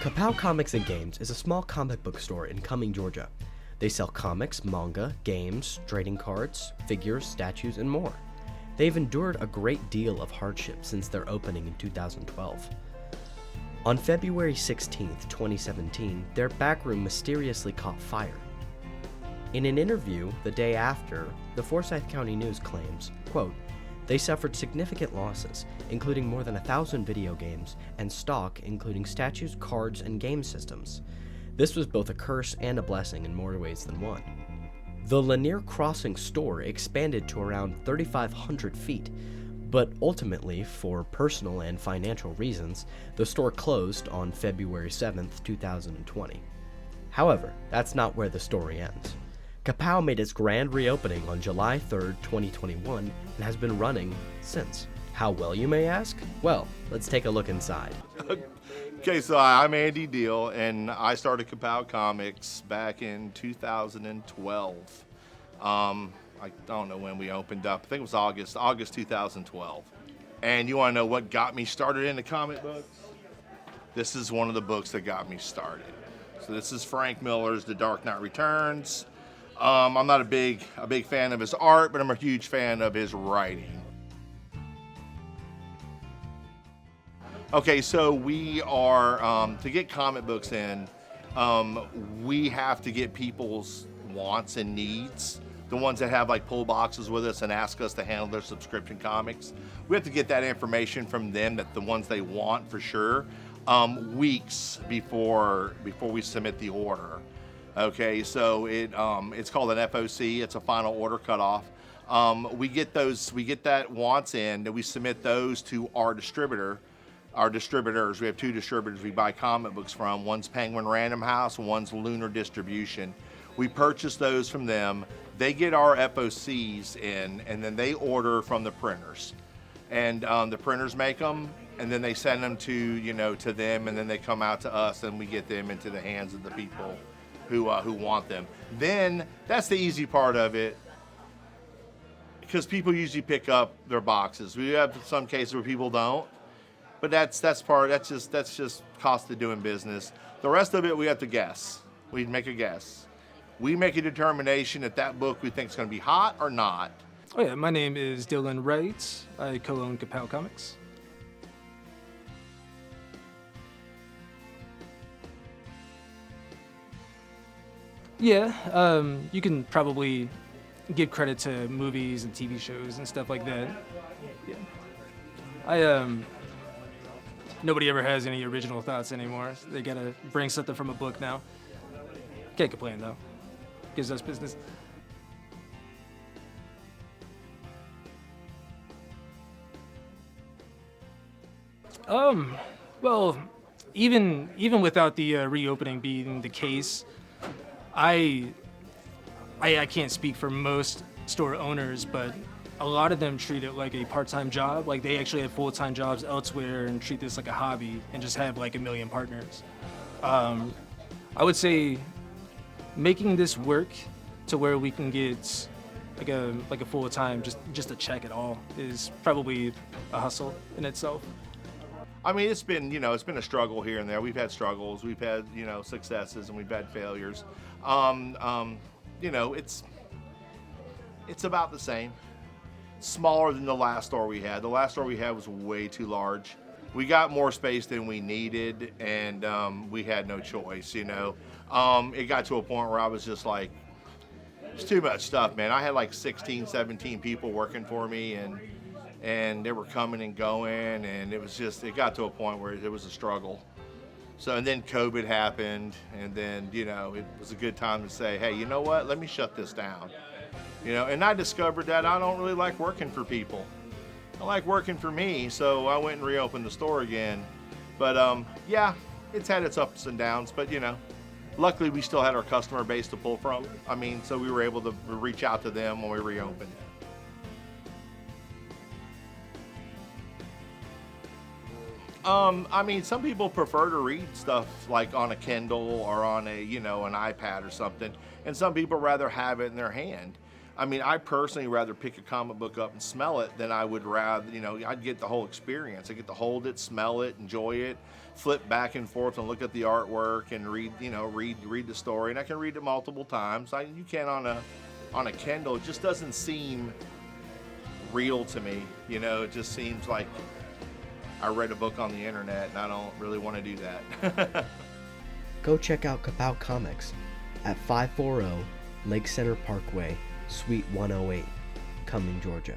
Kapow Comics and Games is a small comic book store in Cumming, Georgia. They sell comics, manga, games, trading cards, figures, statues, and more. They've endured a great deal of hardship since their opening in 2012. On February 16, 2017, their backroom mysteriously caught fire. In an interview the day after, the Forsyth County News claims, quote, "They suffered significant losses, including more than 1,000 video games, and stock including statues, cards, and game systems. This was both a curse and a blessing in more ways than one." The Lanier Crossing store expanded to around 3,500 feet, but ultimately, for personal and financial reasons, the store closed on February 7th, 2020. However, that's not where the story ends. Kapow made its grand reopening on July 3rd, 2021, and has been running since. How well, you may ask? Well, let's take a look inside. Okay, so I'm Andy Deal, and I started Kapow Comics back in 2012. I don't know when we opened up. I think it was August 2012. And you want to know what got me started into comic books? This is one of the books that got me started. So this is Frank Miller's The Dark Knight Returns. I'm not a big fan of his art, but I'm a huge fan of his writing. Okay, so we are, to get comic books in, we have to get people's wants and needs. The ones that have like pull boxes with us and ask us to handle their subscription comics. We have to get that information from them, that the ones they want for sure, weeks before we submit the order. Okay, so it's called an FOC. It's a final order cutoff. We get that wants in, and we submit those to our distributor. Our distributors, we have two distributors we buy comic books from. One's Penguin Random House, and one's Lunar Distribution. We purchase those from them. They get our FOCs in, and then they order from the printers. And the printers make them, and then they send them to them, and then they come out to us, and we get them into the hands of the people who want them. Then that's the easy part of it, because people usually pick up their boxes. We have some cases where people don't, but that's just cost of doing business. The rest of it we have to guess. We make a guess. We make a determination if that book we think is going to be hot or not. Oh yeah, my name is Dylan Wright. I co-own Kapow Comics. Yeah, you can probably give credit to movies and TV shows and stuff like that. Yeah. Nobody ever has any original thoughts anymore. They gotta bring something from a book now. Can't complain though. Gives us business. Well, even without the reopening being the case, I can't speak for most store owners, but a lot of them treat it like a part-time job. Like they actually have full-time jobs elsewhere and treat this like a hobby and just have like a million partners. I would say making this work to where we can get like a full-time just a check at all is probably a hustle in itself. I mean, it's been a struggle here and there. We've had struggles, we've had successes, and we've had failures. It's about the same. Smaller than the last store we had. The last store we had was way too large. We got more space than we needed, and we had no choice. It got to a point where I was just like, it's too much stuff, man. I had like 16, 17 people working for me, and they were coming and going, and it got to a point where it was a struggle. So, and then COVID happened, and then, it was a good time to say, hey, you know what, let me shut this down. And I discovered that I don't really like working for people. I like working for me, so I went and reopened the store again. But yeah, it's had its ups and downs, but luckily we still had our customer base to pull from. So we were able to reach out to them when we reopened. Some people prefer to read stuff like on a Kindle or on an iPad or something, and some people rather have it in their hand. I personally rather pick a comic book up and smell it than I would rather, I'd get the whole experience. I get to hold it, smell it, enjoy it, flip back and forth and look at the artwork and read the story, and I can read it multiple times. You can on a Kindle. It just doesn't seem real to me. It just seems like I read a book on the internet, and I don't really want to do that. Go check out Kapow Comics at 540 Lake Center Parkway, Suite 108, Cumming, Georgia.